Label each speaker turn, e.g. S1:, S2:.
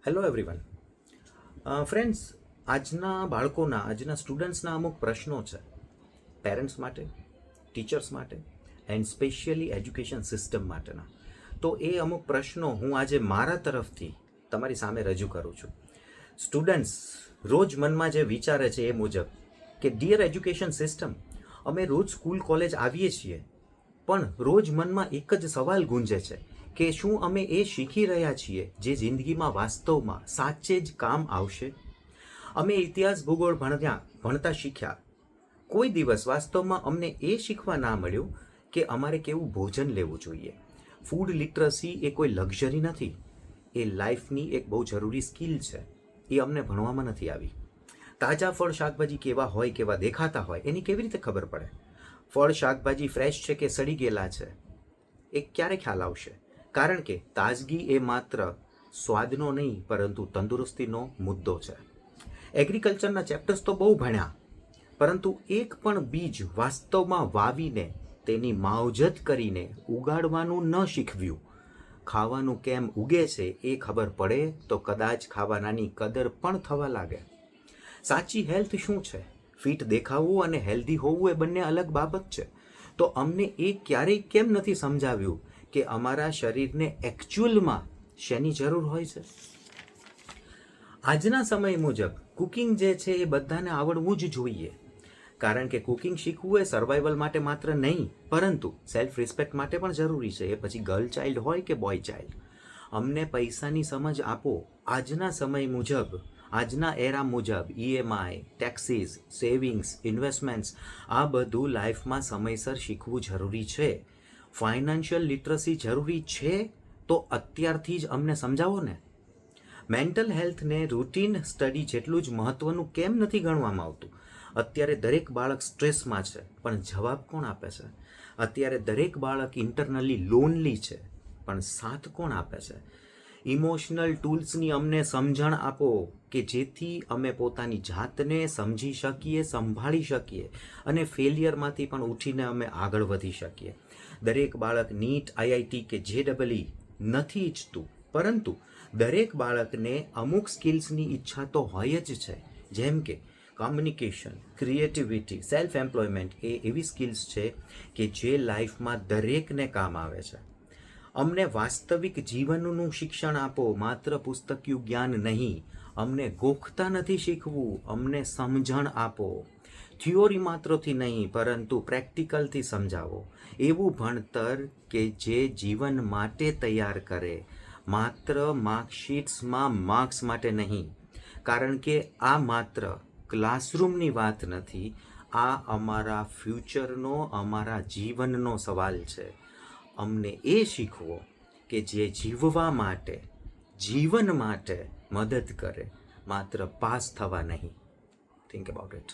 S1: Hello everyone. Friends, આજના સ્ટુડન્ટ્સના અમુક પ્રશ્નો છે પેરેન્ટ્સ માટે, ટીચર્સ માટે એન્ડ સ્પેશિયલી એજ્યુકેશન સિસ્ટમ માટેના. તો એ અમુક પ્રશ્નો હું આજે મારા તરફથી તમારી સામે રજૂ કરું છું. સ્ટુડન્ટ્સ રોજ મનમાં જે વિચારે છે એ મુજબ કે ડિયર એજ્યુકેશન સિસ્ટમ, અમે રોજ સ્કૂલ કોલેજ આવીએ છીએ પણ રોજ મનમાં એક જ સવાલ ગુંજે છે કે શું અમે એ શીખી રહ્યા છીએ જે જિંદગીમાં વાસ્તવમાં સાચે જ કામ આવશે? અમે ઇતિહાસ ભૂગોળ ભણતા શીખ્યા, કોઈ દિવસ વાસ્તવમાં અમને એ શીખવા ના મળ્યું કે અમારે કેવું ભોજન લેવું જોઈએ. ફૂડ લિટરસી એ કોઈ લક્ઝરી નથી, એ લાઈફની એક બહુ જરૂરી સ્કિલ છે. એ અમને ભણવામાં નથી આવી. તાજા ફળ શાકભાજી કેવા હોય, કેવા દેખાતા હોય, એની કેવી રીતે ખબર પડે? ફળ શાકભાજી ફ્રેશ છે કે સડી ગયેલા છે, એ ક્યારે ખ્યાલ આવશે? કારણ કે તાજગી એ માત્ર સ્વાદનો નહીં પરંતુ તંદુરસ્તીનો મુદ્દો છે. એગ્રીકલ્ચરના ચેપ્ટર્સ તો બહુ ભણ્યા, પરંતુ એક પણ બીજ વાસ્તવમાં વાવીને તેની માવજત કરીને ઉગાડવાનું ન શીખવ્યું. ખાવાનું કેમ ઉગે છે એ ખબર પડે તો કદાચ ખાવાનાની કદર પણ થવા લાગે. સાચી હેલ્થ શું છે? ફિટ દેખાવું અને હેલ્ધી હોવું એ બંને અલગ બાબત છે. તો અમને એ ક્યારેય કેમ નથી સમજાવ્યું કે અમારા શરીરને એકચ્યુઅલમાં શેની જરૂર હોય છે? આજના સમય મુજબ કુકિંગ જે છે એ બધાને આવડવું જ જોઈએ, કારણ કે કુકિંગ શીખવું એ સર્વાઈવલ માટે માત્ર નહીં પરંતુ સેલ્ફ રિસ્પેક્ટ માટે પણ જરૂરી છે. એ પછી ગર્લ ચાઇલ્ડ હોય કે બોય ચાઇલ્ડ. અમને પૈસાની સમજ આપો. આજના સમય મુજબ, આજના એરા મુજબ EMI, ટેક્સીસ, સેવિંગ્સ, ઇન્વેસ્ટમેન્ટ્સ, આ બધું લાઈફમાં સમયસર શીખવું જરૂરી છે. ફાઇનાન્શિયલ લિટરસી જરૂરી છે તો અત્યારથી જ અમને સમજાવો ને. મેન્ટલ હેલ્થને રૂટીન સ્ટડી જેટલું જ મહત્ત્વનું કેમ નથી ગણવામાં આવતું? અત્યારે દરેક બાળક સ્ટ્રેસમાં છે પણ જવાબ કોણ આપે છે? અત્યારે દરેક બાળક ઇન્ટરનલી લોનલી છે પણ સાથ કોણ આપે છે? ઇમોશનલ ટૂલ્સની અમને સમજણ આપો કે જેથી અમે પોતાની જાતને સમજી શકીએ, સંભાળી શકીએ અને ફેલિયરમાંથી પણ ઉઠીને અમે આગળ વધી શકીએ. દરેક બાળક નીટ, IIT કે JEE નથી ઈચ્છતું, પરંતુ દરેક બાળકને અમુક સ્કિલ્સની ઈચ્છા તો હોય જ છે. જેમ કે કમ્યુનિકેશન, ક્રિએટિવિટી, સેલ્ફ એમ્પ્લોયમેન્ટ એ એવી સ્કિલ્સ છે કે જે લાઈફમાં દરેકને કામ આવે છે. અમને વાસ્તવિક જીવનનું શિક્ષણ આપો, માત્ર પુસ્તકિયું જ્ઞાન નહીં. અમને ગોખતા નથી શીખવું, અમને સમજણ આપો. થિયોરી માત્રથી નહીં પરંતુ પ્રેક્ટિકલથી સમજાવો. એવું ભણતર કે જે જીવન માટે તૈયાર કરે, માત્ર માર્કશીટ્સમાં માર્ક્સ માટે નહીં. કારણ કે આ માત્ર ક્લાસરૂમની વાત નથી, આ અમારા ફ્યુચરનો, અમારા જીવનનો સવાલ છે. અમને એ શીખવો કે જે જીવવા માટે, જીવન માટે મદદ કરે, માત્ર પાસ થવા નહીં. Think about it.